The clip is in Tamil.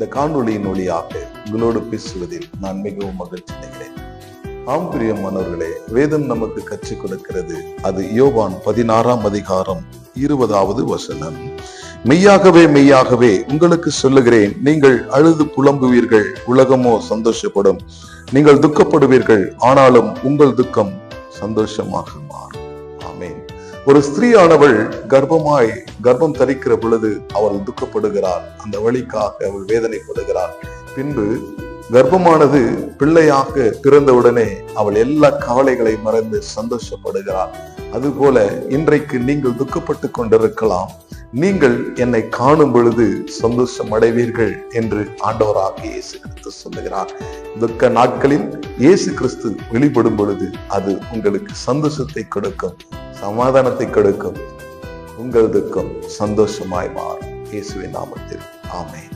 இந்த காணொளியின் வழியாக உங்களோடு பேசுவதில் நான் மிகவும் மகிழ்ச்சி அடைகிறேன். ஆம் பிரியமானவர்களே, வேதம் நமக்கு கற்றுக் கொடுக்கிறது. அது யோவான் 16ஆம் அதிகாரம் 20வது வசனம். மெய்யாகவே மெய்யாகவே உங்களுக்கு சொல்லுகிறேன், நீங்கள் அழுது புலம்புவீர்கள், உலகமோ சந்தோஷப்படும். நீங்கள் துக்கப்படுவீர்கள், ஆனாலும் உங்கள் துக்கம் சந்தோஷமாக மாறும். ஆமென். ஒரு ஸ்திரீயானவள் கர்ப்பம் தரிக்கிற பொழுது அவள் துக்கப்படுகிறாள். அந்த வழிக்காக அவள் வேதனைப்படுகிறாள். பின்பு கர்ப்பமானது பிள்ளையாக பிறந்தவுடனே அவள் எல்லா கவலைகளை மறந்து சந்தோஷப்படுகிறாள். அதுபோல இன்றைக்கு நீங்கள் துக்கப்பட்டு கொண்டிருக்கலாம். நீங்கள் என்னை காணும் பொழுது சந்தோஷம் அடைவீர்கள் என்று ஆண்டவராக இயேசு கிறிஸ்து சொல்லுகிறார். துக்க நாட்களில் இயேசு கிறிஸ்து வெளிப்படும் பொழுது அது உங்களுக்கு சந்தோஷத்தை கொடுக்கும், சமாதானத்தை கொடுக்கும். உங்கள் துக்கம் சந்தோஷமாய் மாறும். இயேசுவின் நாமத்தில் ஆமென்.